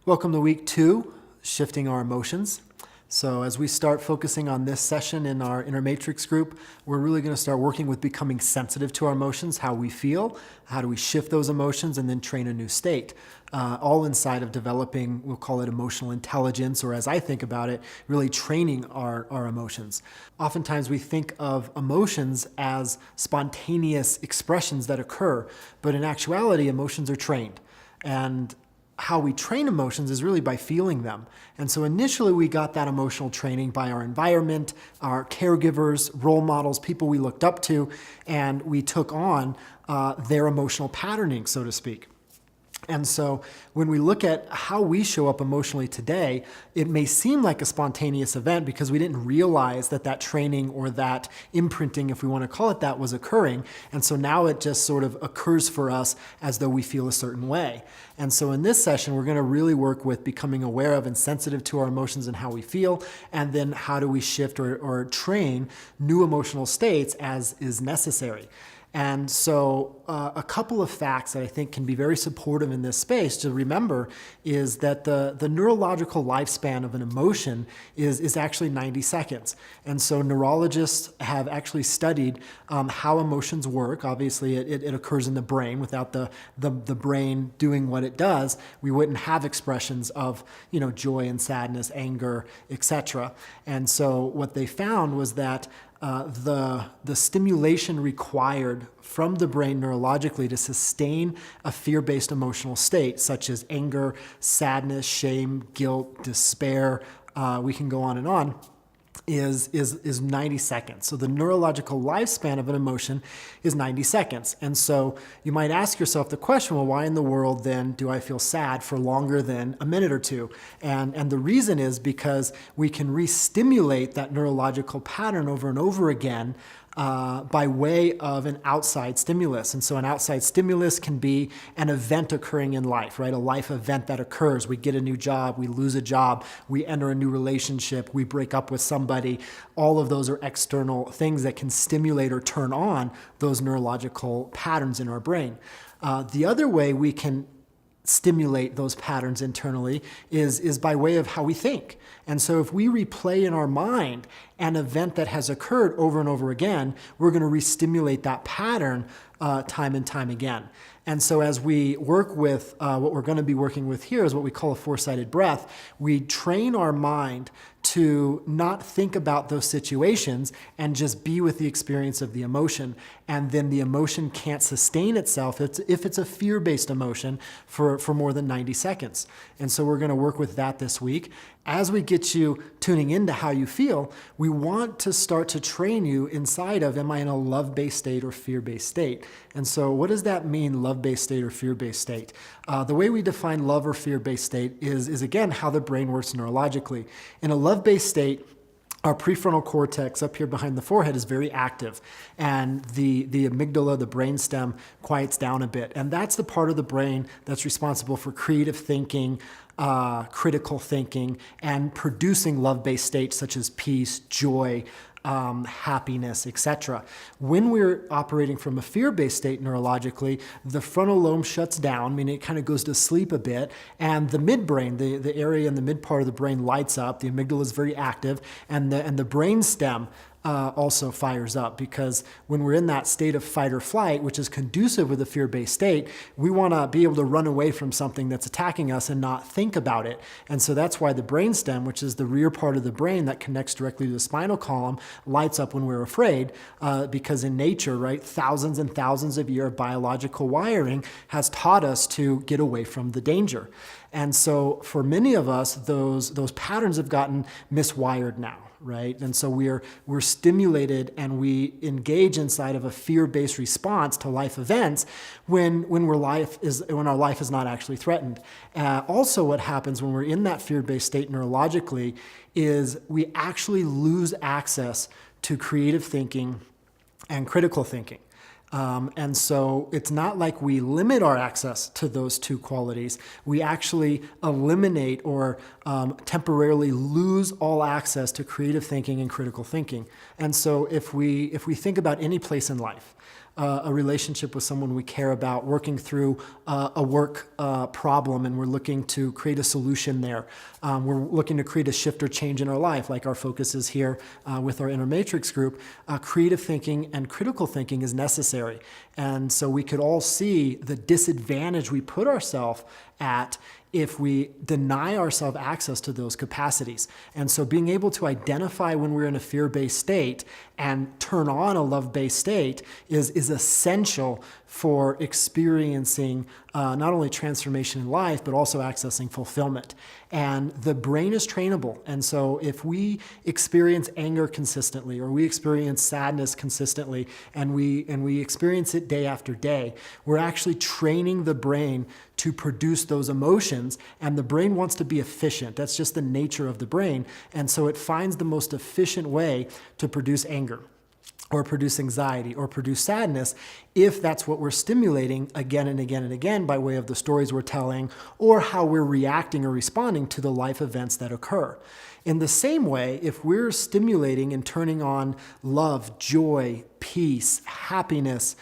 Welcome to week 2, Shifting Our Emotions. So as we start focusing on this session in our inner matrix group, we're really going to start working with becoming sensitive to our emotions, how we feel, how do we shift those emotions, and then train a new state. All inside of developing, we'll call it emotional intelligence, or as I think about it, really training our emotions. Oftentimes we think of emotions as spontaneous expressions that occur, but in actuality, emotions are trained. And how we train emotions is really by feeling them. And so initially we got that emotional training by our environment, our caregivers, role models, people we looked up to, and we took on their emotional patterning, so to speak. And so when we look at how we show up emotionally today, it may seem like a spontaneous event because we didn't realize that that training or that imprinting, if we want to call it that, was occurring. And so now it just sort of occurs for us as though we feel a certain way. And so in this session, we're going to really work with becoming aware of and sensitive to our emotions and how we feel, and then how do we shift or train new emotional states as is necessary. And so a couple of facts that I think can be very supportive in this space to remember is that the neurological lifespan of an emotion is actually 90 seconds. And so neurologists have actually studied how emotions work. Obviously, it occurs in the brain. Without the brain doing what it does, we wouldn't have expressions of joy and sadness, anger, etc. And so what they found was that the stimulation required from the brain neurologically to sustain a fear-based emotional state, such as anger, sadness, shame, guilt, despair, we can go on and on, is 90 seconds. So the neurological lifespan of an emotion is 90 seconds. And so you might ask yourself the question, well, why in the world then do I feel sad for longer than a minute or two? And the reason is because we can re-stimulate that neurological pattern over and over again by way of an outside stimulus. And so an outside stimulus can be an event occurring in life, right? A life event that occurs. We get a new job, we lose a job, we enter a new relationship, we break up with somebody. All of those are external things that can stimulate or turn on those neurological patterns in our brain. The other way we can stimulate those patterns internally is by way of how we think. And so if we replay in our mind an event that has occurred over and over again, we're going to re-stimulate that pattern time and time again. And so as we work with what we're going to be working with here is what we call a four-sided breath. We train our mind to not think about those situations and just be with the experience of the emotion. And then the emotion can't sustain itself if it's a fear-based emotion for more than 90 seconds. And so we're going to work with that this week. As we get you tuning into how you feel, we want to start to train you inside of, am I in a love-based state or fear-based state? And so what does that mean, love-based state or fear-based state? The way we define love or fear-based state is again, how the brain works neurologically. In a love-based state, our prefrontal cortex up here behind the forehead is very active, and the amygdala, the brainstem, quiets down a bit. And that's the part of the brain that's responsible for creative thinking, critical thinking, and producing love-based states such as peace, joy, happiness, etc. When we're operating from a fear-based state neurologically, the frontal lobe shuts down, meaning it kind of goes to sleep a bit, and the midbrain, the area in the mid part of the brain lights up. The amygdala is very active, and the brain stem also fires up, because when we're in that state of fight or flight, which is conducive with a fear-based state, we want to be able to run away from something that's attacking us and not think about it. And so that's why the brainstem, which is the rear part of the brain that connects directly to the spinal column, lights up when we're afraid, because in nature, right, thousands and thousands of years of biological wiring has taught us to get away from the danger. And so for many of us, those patterns have gotten miswired now. Right? And so we're stimulated and we engage inside of a fear-based response to life events when our life is not actually threatened. Also what happens when we're in that fear-based state neurologically is we actually lose access to creative thinking and critical thinking. And so it's not like we limit our access to those two qualities. We actually eliminate or temporarily lose all access to creative thinking and critical thinking. And so if we think about any place in life, a relationship with someone we care about, working through a work problem, and we're looking to create a solution there. We're looking to create a shift or change in our life, like our focus is here with our Inner Matrix group. Creative thinking and critical thinking is necessary. And so we could all see the disadvantage we put ourselves at if we deny ourselves access to those capacities. And so being able to identify when we're in a fear-based state and turn on a love-based state is essential for experiencing not only transformation in life, but also accessing fulfillment. And the brain is trainable. And so if we experience anger consistently, or we experience sadness consistently, and we experience it day after day, we're actually training the brain to produce those emotions, and the brain wants to be efficient. That's just the nature of the brain. And so it finds the most efficient way to produce anger, or produce anxiety, or produce sadness, if that's what we're stimulating again and again and again by way of the stories we're telling, or how we're reacting or responding to the life events that occur. In the same way, if we're stimulating and turning on love, joy, peace, happiness,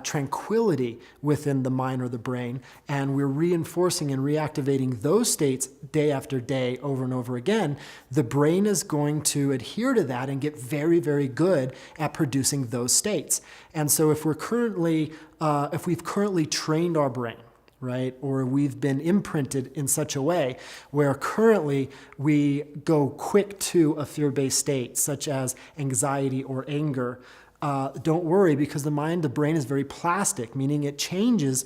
tranquility within the mind or the brain, and we're reinforcing and reactivating those states day after day over and over again, the brain is going to adhere to that and get very, very good at producing those states. And so if we've currently trained our brain, right? Or we've been imprinted in such a way where currently we go quick to a fear-based state, such as anxiety or anger. Don't worry, because the brain is very plastic, meaning it changes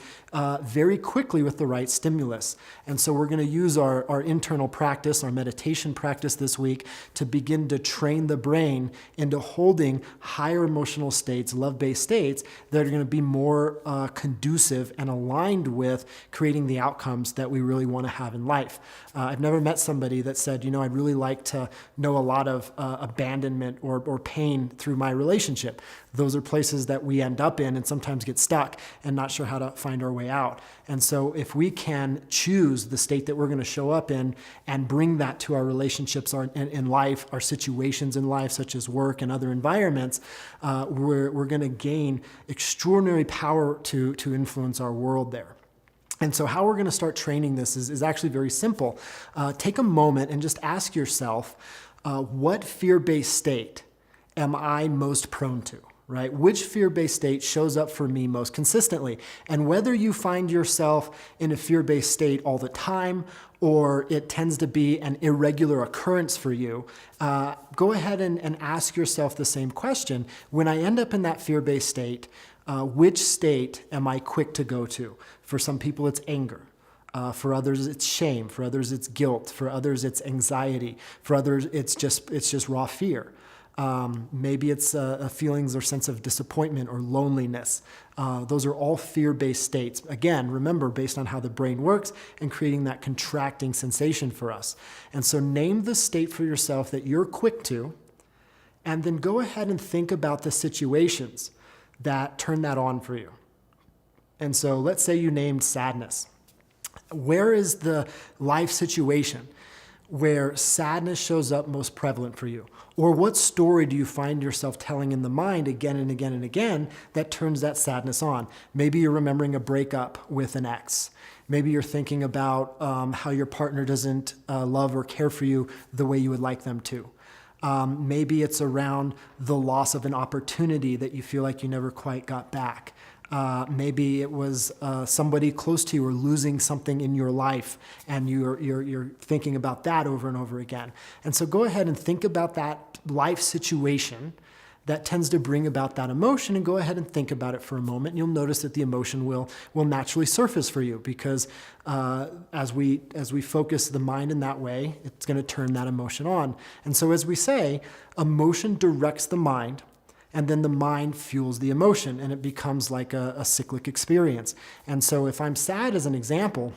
very quickly with the right stimulus. And so we're going to use our internal practice, our meditation practice this week, to begin to train the brain into holding higher emotional states, love-based states, that are going to be more conducive and aligned with creating the outcomes that we really want to have in life. I've never met somebody that said, I'd really like to know a lot of abandonment or pain through my relationship. Those are places that we end up in and sometimes get stuck and not sure how to find our way out. And so if we can choose the state that we're going to show up in and bring that to our relationships in life, our situations in life, such as work and other environments, we're going to gain extraordinary power to influence our world there. And so how we're going to start training this is actually very simple. Take a moment and just ask yourself, what fear-based state am I most prone to, right? Which fear-based state shows up for me most consistently? And whether you find yourself in a fear-based state all the time, or it tends to be an irregular occurrence for you, go ahead and ask yourself the same question. When I end up in that fear-based state, which state am I quick to go to? For some people, it's anger. For others, it's shame. For others, it's guilt. For others, it's anxiety. For others, it's just raw fear. Maybe it's feelings or sense of disappointment or loneliness. Those are all fear-based states. Again, remember, based on how the brain works and creating that contracting sensation for us. And so name the state for yourself that you're quick to, and then go ahead and think about the situations that turn that on for you. And so let's say you named sadness. Where is the life situation where sadness shows up most prevalent for you? Or what story do you find yourself telling in the mind again and again and again that turns that sadness on? Maybe you're remembering a breakup with an ex. Maybe you're thinking about how your partner doesn't love or care for you the way you would like them to. Maybe it's around the loss of an opportunity that you feel like you never quite got back. Maybe it was somebody close to you or losing something in your life, and you're thinking about that over and over again. And so go ahead and think about that life situation that tends to bring about that emotion, and go ahead and think about it for a moment. You'll notice that the emotion will naturally surface for you, because as we focus the mind in that way, it's going to turn that emotion on. And so as we say, emotion directs the mind, and then the mind fuels the emotion, and it becomes like a cyclic experience. And so if I'm sad, as an example,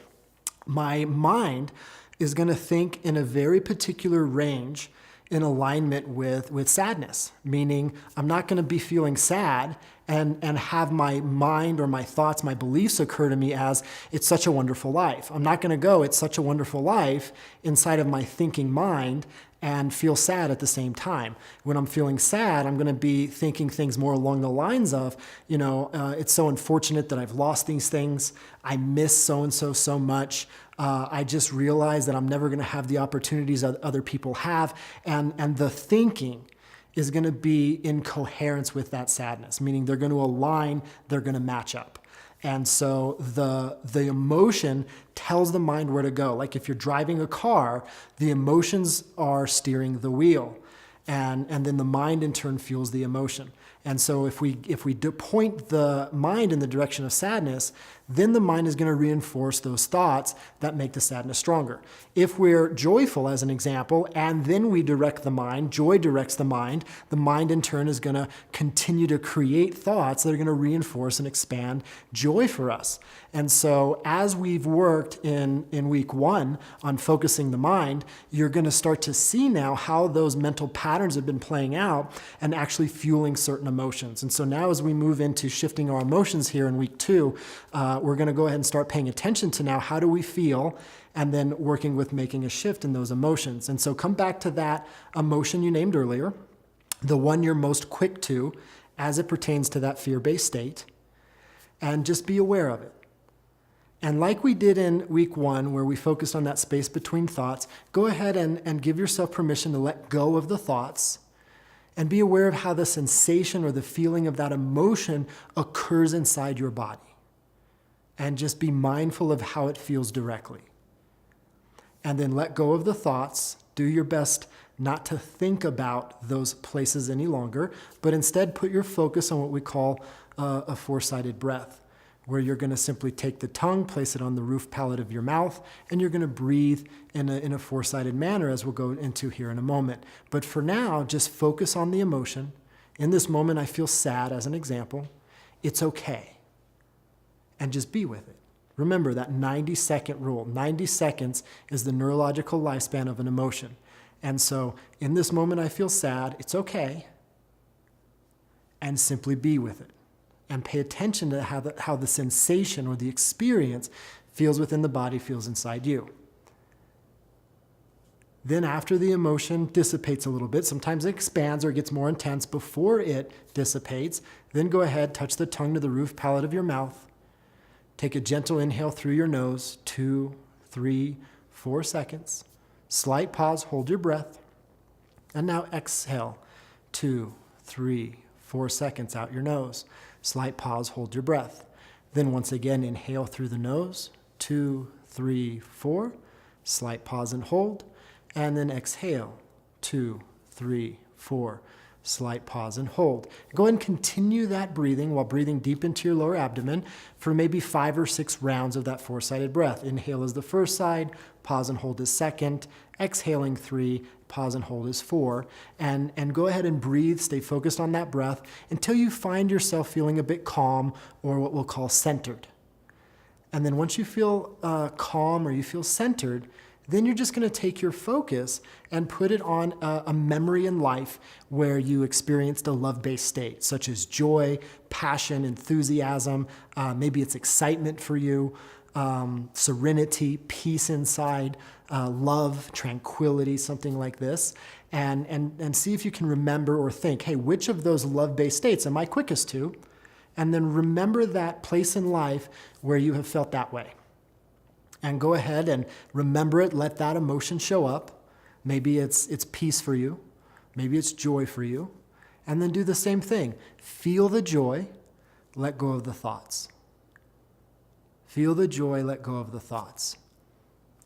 my mind is going to think in a very particular range in alignment with sadness, meaning I'm not going to be feeling sad and have my mind or my thoughts, my beliefs occur to me as it's such a wonderful life. I'm not going to go, it's such a wonderful life inside of my thinking mind and feel sad at the same time. When I'm feeling sad, I'm going to be thinking things more along the lines of, it's so unfortunate that I've lost these things. I miss so-and-so so much. I just realized that I'm never going to have the opportunities that other people have. And the thinking is going to be in coherence with that sadness, meaning they're going to align, they're going to match up. And so the emotion tells the mind where to go. Like if you're driving a car, the emotions are steering the wheel. And then the mind in turn fuels the emotion. And so if we point the mind in the direction of sadness, then the mind is going to reinforce those thoughts that make the sadness stronger. If we're joyful, as an example, and then we direct the mind, joy directs the mind in turn is going to continue to create thoughts that are going to reinforce and expand joy for us. And so as we've worked in week 1 on focusing the mind, you're going to start to see now how those mental patterns have been playing out and actually fueling certain emotions. And so now as we move into shifting our emotions here in week 2, we're going to go ahead and start paying attention to now how do we feel, and then working with making a shift in those emotions. And so come back to that emotion you named earlier, the one you're most quick to as it pertains to that fear-based state, and just be aware of it. And like we did in week 1, where we focused on that space between thoughts, go ahead and give yourself permission to let go of the thoughts and be aware of how the sensation or the feeling of that emotion occurs inside your body. And just be mindful of how it feels directly. And then let go of the thoughts. Do your best not to think about those places any longer, but instead put your focus on what we call a four-sided breath, where you're going to simply take the tongue, place it on the roof palate of your mouth, and you're going to breathe in a four-sided manner, as we'll go into here in a moment. But for now, just focus on the emotion. In this moment, I feel sad, as an example. It's okay. And just be with it. Remember that 90-second rule. 90 seconds is the neurological lifespan of an emotion. And so in this moment, I feel sad. It's okay. And simply be with it. And pay attention to how the sensation or the experience feels within the body, feels inside you. Then after the emotion dissipates a little bit, sometimes it expands or gets more intense before it dissipates, then go ahead, touch the tongue to the roof palate of your mouth. Take a gentle inhale through your nose, 2, 3, 4 seconds. Slight pause, hold your breath. And now exhale, 2, 3, 4 seconds out your nose. Slight pause, hold your breath. Then once again, inhale through the nose, 2, 3, 4. Slight pause and hold. And then exhale, 2, 3, 4. Slight pause and hold. Go ahead and continue that breathing while breathing deep into your lower abdomen for maybe 5 or 6 rounds of that four-sided breath. Inhale is the first side, pause and hold is second, exhaling 3, pause and hold is 4. And go ahead and breathe, stay focused on that breath until you find yourself feeling a bit calm, or what we'll call centered. And then once you feel calm or you feel centered, then you're just going to take your focus and put it on a memory in life where you experienced a love-based state, such as joy, passion, enthusiasm. Maybe it's excitement for you, serenity, peace inside, love, tranquility, something like this. And see if you can remember or think, hey, which of those love-based states am I quickest to? And then remember that place in life where you have felt that way. And go ahead and remember it, let that emotion show up. Maybe it's peace for you. Maybe it's joy for you. And then do the same thing. Feel the joy, let go of the thoughts. Feel the joy, let go of the thoughts.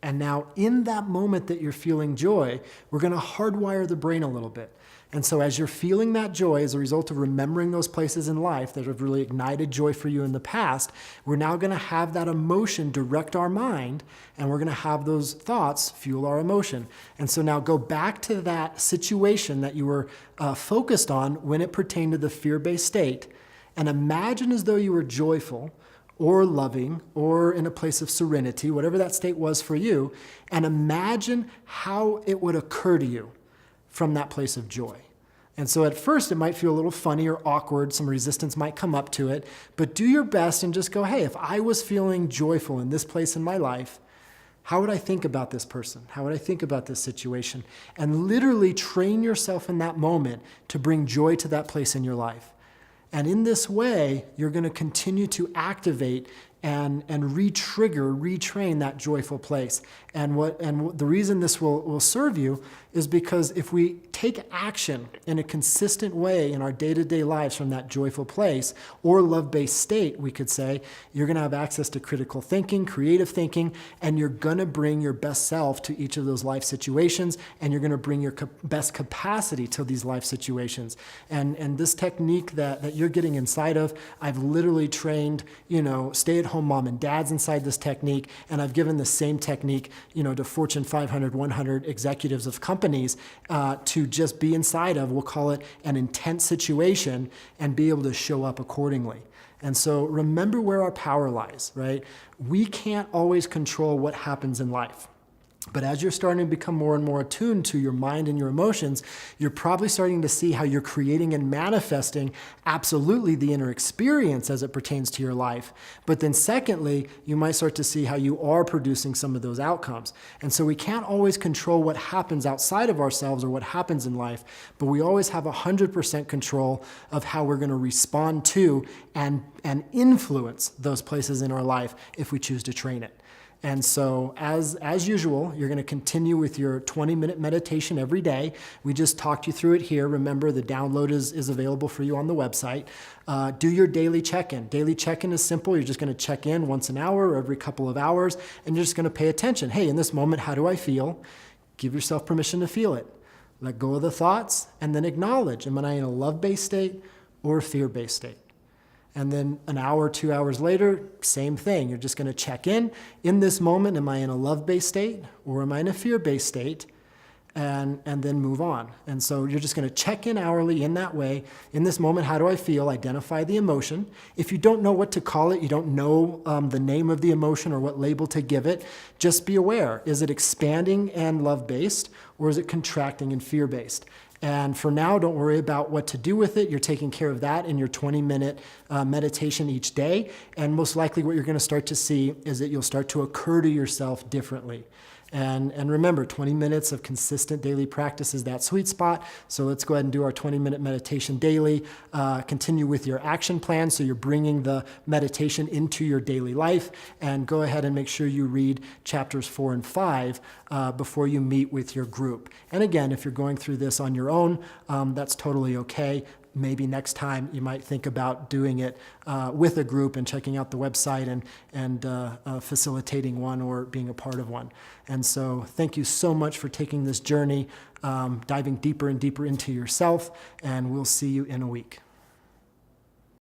And now in that moment that you're feeling joy, we're going to hardwire the brain a little bit. And so as you're feeling that joy as a result of remembering those places in life that have really ignited joy for you in the past, we're now going to have that emotion direct our mind, and we're going to have those thoughts fuel our emotion. And so now go back to that situation that you were focused on when it pertained to the fear-based state, and imagine as though you were joyful or loving or in a place of serenity, whatever that state was for you, and imagine how it would occur to you from that place of joy. And so at first it might feel a little funny or awkward, some resistance might come up to it, but do your best and just go, hey, if I was feeling joyful in this place in my life, how would I think about this person? How would I think about this situation? And literally train yourself in that moment to bring joy to that place in your life. And in this way, you're going to continue to activate and re-trigger, retrain that joyful place. And the reason this will serve you is because if we take action in a consistent way in our day-to-day lives from that joyful place, or love-based state, we could say, you're going to have access to critical thinking, creative thinking, and you're going to bring your best self to each of those life situations, and you're going to bring your best capacity to these life situations. And this technique that you're getting inside of, I've literally trained, stay-at-home mom and dads inside this technique, and I've given the same technique, to Fortune 500, 100 executives of companies to just be inside of, we'll call it an intense situation, and be able to show up accordingly. And so remember where our power lies, right? We can't always control what happens in life. But as you're starting to become more and more attuned to your mind and your emotions, you're probably starting to see how you're creating and manifesting absolutely the inner experience as it pertains to your life. But then secondly, you might start to see how you are producing some of those outcomes. And so we can't always control what happens outside of ourselves or what happens in life, but we always have 100% control of how we're going to respond to and influence those places in our life if we choose to train it. And so as usual, you're going to continue with your 20-minute meditation every day. We just talked you through it here. Remember, the download is available for you on the website. Do your daily check-in. Daily check-in is simple. You're just going to check in once an hour or every couple of hours, and you're just going to pay attention. Hey, in this moment, how do I feel? Give yourself permission to feel it. Let go of the thoughts, and then acknowledge, am I in a love-based state or a fear-based state? And then an hour, 2 hours later, same thing. You're just going to check in. In this moment, am I in a love-based state or am I in a fear-based state? And then move on. And so you're just going to check in hourly in that way. In this moment, how do I feel? Identify the emotion. If you don't know what to call it, you don't know the name of the emotion or what label to give it, just be aware. Is it expanding and love-based, or is it contracting and fear-based? And for now, don't worry about what to do with it. You're taking care of that in your 20-minute meditation each day. And most likely what you're going to start to see is that you'll start to occur to yourself differently. And remember, 20 minutes of consistent daily practice is that sweet spot. So let's go ahead and do our 20-minute meditation daily. Continue with your action plan so you're bringing the meditation into your daily life. And go ahead and make sure you read chapters 4 and 5 before you meet with your group. And again, if you're going through this on your own, that's totally okay. Maybe next time you might think about doing it with a group and checking out the website and facilitating one or being a part of one. And so thank you so much for taking this journey, diving deeper and deeper into yourself, and we'll see you in a week.